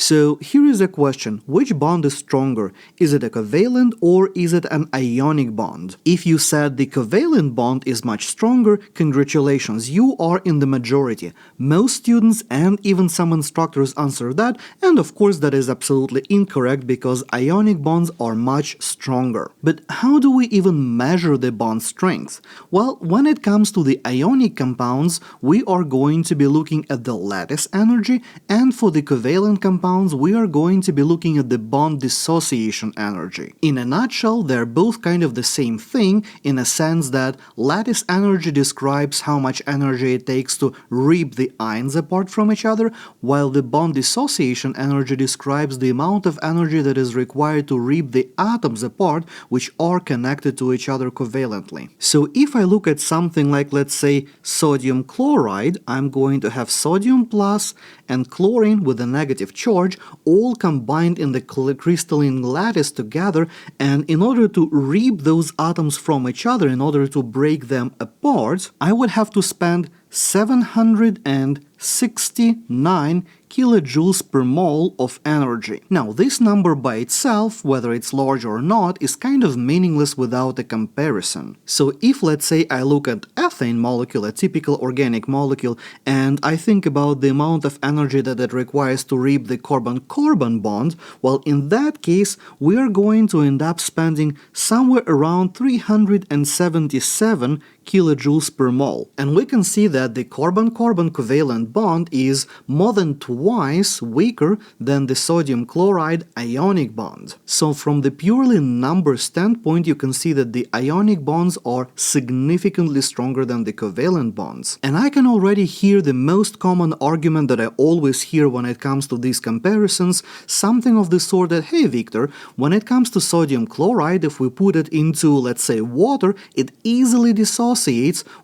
So here is a question, which bond is stronger? Is it a covalent or is it an ionic bond? If you said the covalent bond is much stronger, congratulations, you are in the majority. Most students and even some instructors answer that, and of course that is absolutely incorrect because ionic bonds are much stronger. But how do we even measure the bond strength? Well, when it comes to the ionic compounds, we are going to be looking at the lattice energy, and for the covalent compounds, we are going to be looking at the bond dissociation energy. In a nutshell, they're both kind of the same thing in a sense that lattice energy describes how much energy it takes to rip the ions apart from each other, while the bond dissociation energy describes the amount of energy that is required to rip the atoms apart which are connected to each other covalently. So if I look at something like, let's say, sodium chloride, I'm going to have sodium plus and chlorine with a negative charge all combined in the crystalline lattice together, and in order to rip those atoms from each other, in order to break them apart, I would have to spend 769 kilojoules per mole of energy. Now, this number by itself, whether it's large or not, is kind of meaningless without a comparison. So if, let's say, I look at ethane molecule, a typical organic molecule, and I think about the amount of energy that it requires to rip the carbon-carbon bond, well, in that case, we are going to end up spending somewhere around 377 kilojoules per mole. And we can see that the carbon-carbon covalent bond is more than twice weaker than the sodium chloride ionic bond. So from the purely number standpoint, you can see that the ionic bonds are significantly stronger than the covalent bonds. And I can already hear the most common argument that I always hear when it comes to these comparisons, something of the sort that, hey Victor, when it comes to sodium chloride, if we put it into, let's say, water, it easily dissociates,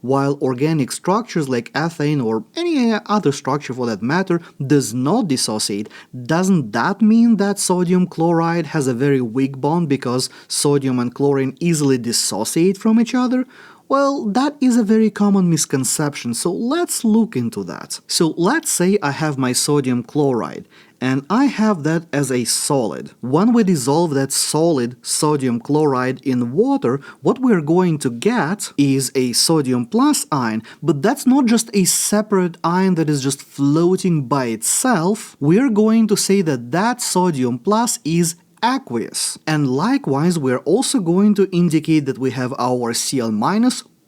while organic structures like ethane or any other structure for that matter does not dissociate. Doesn't that mean that sodium chloride has a very weak bond because sodium and chlorine easily dissociate from each other? Well, that is a very common misconception, so let's look into that. So let's say I have my sodium chloride, and I have that as a solid. When we dissolve that solid sodium chloride in water, what we're going to get is a sodium plus ion, but that's not just a separate ion that is just floating by itself. We're going to say that that sodium plus is aqueous. And likewise, we're also going to indicate that we have our Cl-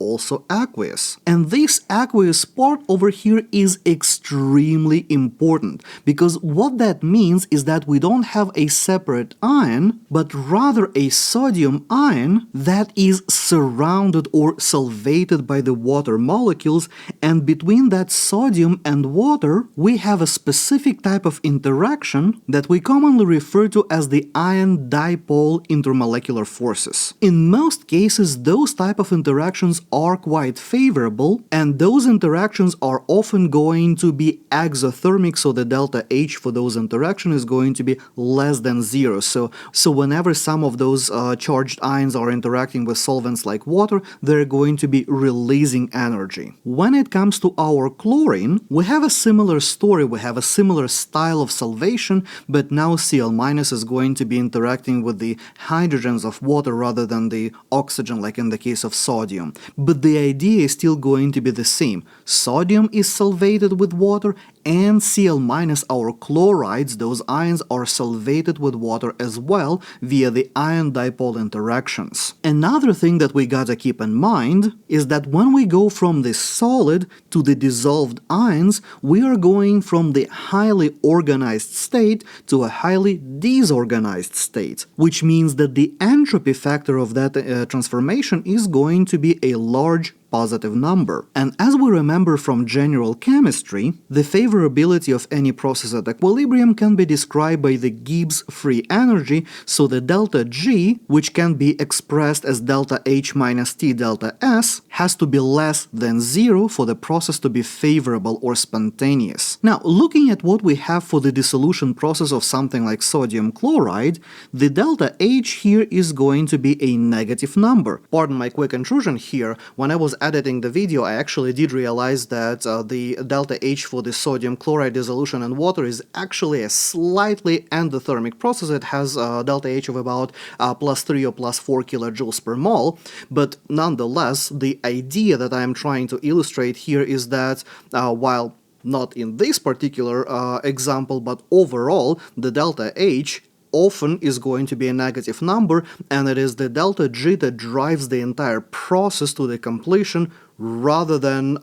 also aqueous. And this aqueous part over here is extremely important, because what that means is that we don't have a separate ion, but rather a sodium ion that is surrounded or solvated by the water molecules, and between that sodium and water we have a specific type of interaction that we commonly refer to as the ion-dipole intermolecular forces. In most cases, those type of interactions are quite favorable, and those interactions are often going to be exothermic, so the delta H for those interactions is going to be less than 0. So whenever some of those charged ions are interacting with solvents like water, they're going to be releasing energy. When it comes to our chlorine, we have a similar story, we have a similar style of solvation, but now Cl- is going to be interacting with the hydrogens of water rather than the oxygen like in the case of sodium. But the idea is still going to be the same. Sodium is solvated with water, and Cl-, our chlorides, those ions are solvated with water as well via the ion-dipole interactions. Another thing that we gotta keep in mind is that when we go from the solid to the dissolved ions, we are going from the highly organized state to a highly disorganized state, which means that the entropy factor of that transformation is going to be a large positive number. And as we remember from general chemistry, the favorability of any process at equilibrium can be described by the Gibbs free energy, so the delta G, which can be expressed as delta H minus T delta S, has to be less than 0 for the process to be favorable or spontaneous. Now, looking at what we have for the dissolution process of something like sodium chloride, the delta H here is going to be a negative number. Pardon my quick intrusion here. When I was editing the video, I actually did realize that the delta H for the sodium chloride dissolution in water is actually a slightly endothermic process. It has delta H of about +3 or +4 kilojoules per mole, but nonetheless, the idea that I'm trying to illustrate here is that while not in this particular example, but overall, the delta H often is going to be a negative number, and it is the delta G that drives the entire process to the completion rather than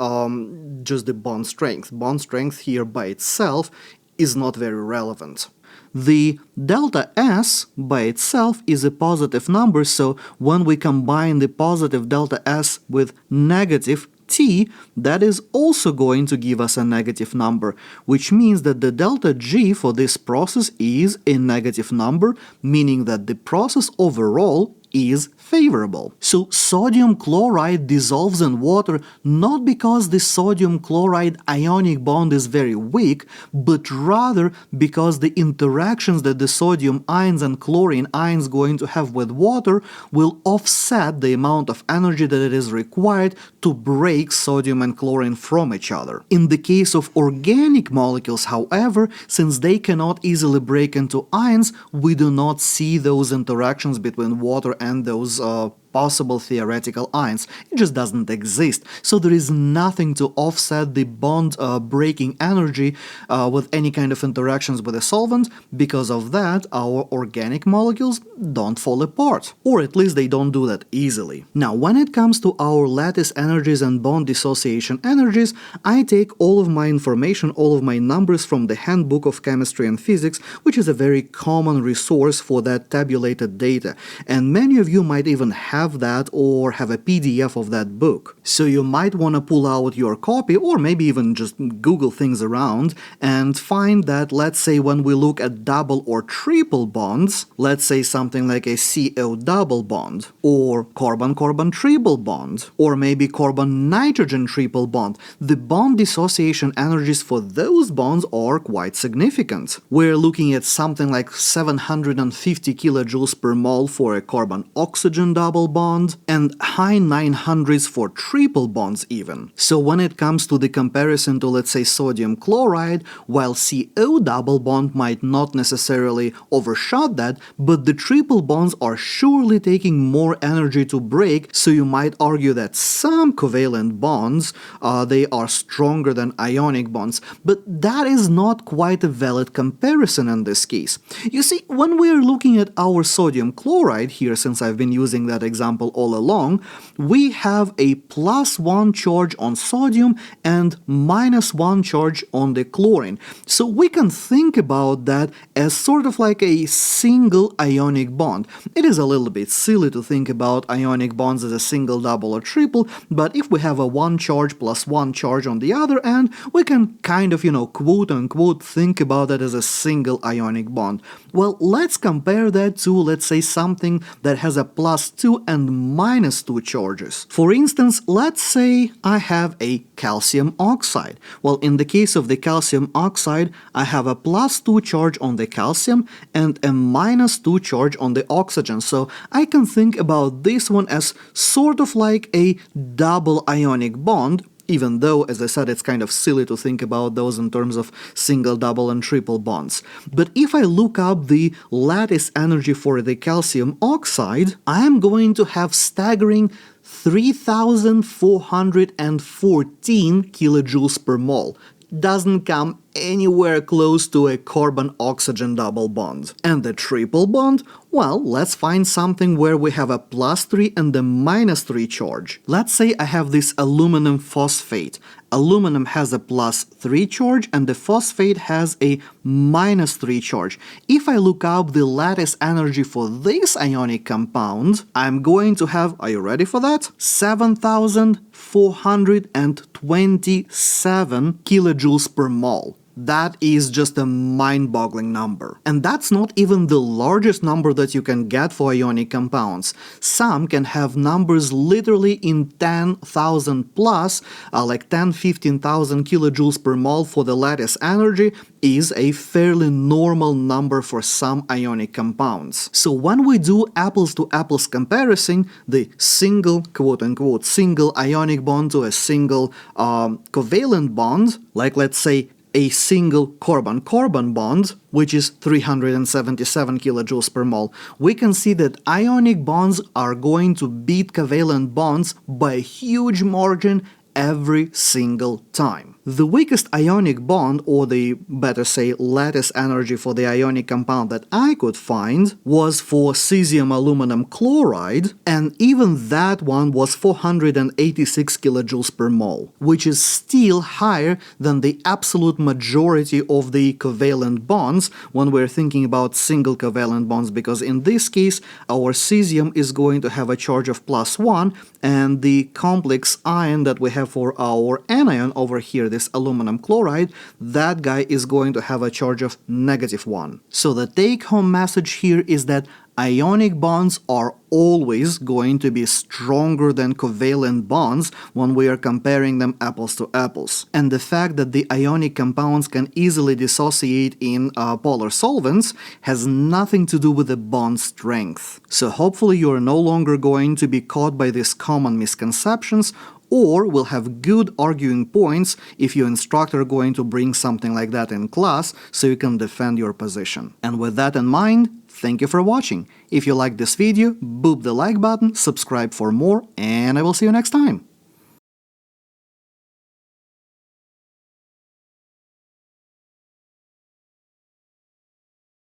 just the bond strength. Bond strength here by itself is not very relevant. The delta S by itself is a positive number, so when we combine the positive delta S with negative T, that is also going to give us a negative number, which means that the delta G for this process is a negative number, meaning that the process overall is favorable. So sodium chloride dissolves in water not because the sodium chloride ionic bond is very weak, but rather because the interactions that the sodium ions and chlorine ions going to have with water will offset the amount of energy that it is required to break sodium and chlorine from each other. In the case of organic molecules, however, since they cannot easily break into ions, we do not see those interactions between water and those possible theoretical ions. It just doesn't exist. So there is nothing to offset the bond breaking energy with any kind of interactions with a solvent. Because of that, our organic molecules don't fall apart, or at least they don't do that easily. Now, when it comes to our lattice energies and bond dissociation energies, I take all of my information, all of my numbers from the Handbook of Chemistry and Physics, which is a very common resource for that tabulated data. And many of you might even have that or have a PDF of that book. So you might want to pull out your copy or maybe even just Google things around and find that, let's say, when we look at double or triple bonds, let's say something like a CO double bond or carbon-carbon triple bond or maybe carbon-nitrogen triple bond, the bond dissociation energies for those bonds are quite significant. We're looking at something like 750 kilojoules per mole for a carbon-oxygen double bond and high 900s for triple bonds even. So when it comes to the comparison to, let's say, sodium chloride, while CO double bond might not necessarily overshot that, but the triple bonds are surely taking more energy to break, so you might argue that some covalent bonds, they are stronger than ionic bonds, but that is not quite a valid comparison in this case. You see, when we are looking at our sodium chloride here, since I've been using that example all along, we have a +1 charge on sodium and -1 charge on the chlorine. So we can think about that as sort of like a single ionic bond. It is a little bit silly to think about ionic bonds as a single, double, or triple, but if we have a 1 charge plus 1 charge on the other end, we can kind of, quote-unquote, think about that as a single ionic bond. Well, let's compare that to, let's say, something that has a +2 and -2 charges. For instance, let's say I have a calcium oxide. Well, in the case of the calcium oxide, I have a +2 charge on the calcium and a -2 charge on the oxygen. So I can think about this one as sort of like a double ionic bond, even though, as I said, it's kind of silly to think about those in terms of single, double, and triple bonds. But if I look up the lattice energy for the calcium oxide, I am going to have staggering 3,414 kilojoules per mole. Doesn't come anywhere close to a carbon-oxygen double bond. And the triple bond? Well, let's find something where we have a +3 and a -3 charge. Let's say I have this aluminum phosphate. Aluminum has a +3 charge and the phosphate has a -3 charge. If I look up the lattice energy for this ionic compound, I'm going to have, are you ready for that? 7,427 kilojoules per mole. That is just a mind-boggling number. And that's not even the largest number that you can get for ionic compounds. Some can have numbers literally in 10,000 plus, like 10-15,000 kilojoules per mole for the lattice energy is a fairly normal number for some ionic compounds. So when we do apples-to-apples comparison, the single, quote-unquote, single ionic bond to a single covalent bond, like let's say a single carbon-carbon bond, which is 377 kilojoules per mole, we can see that ionic bonds are going to beat covalent bonds by a huge margin every single time. The weakest ionic bond, or the better say lattice energy for the ionic compound that I could find, was for cesium aluminum chloride, and even that one was 486 kilojoules per mole, which is still higher than the absolute majority of the covalent bonds when we're thinking about single covalent bonds, because in this case our cesium is going to have a charge of +1, and the complex ion that we have for our anion over here, this aluminum chloride, that guy is going to have a charge of -1. So the take-home message here is that ionic bonds are always going to be stronger than covalent bonds when we are comparing them apples to apples. And the fact that the ionic compounds can easily dissociate in polar solvents has nothing to do with the bond strength. So hopefully you are no longer going to be caught by these common misconceptions, or will have good arguing points if your instructor are going to bring something like that in class so you can defend your position. And with that in mind, thank you for watching. If you liked this video, boop the like button, subscribe for more, and I will see you next time.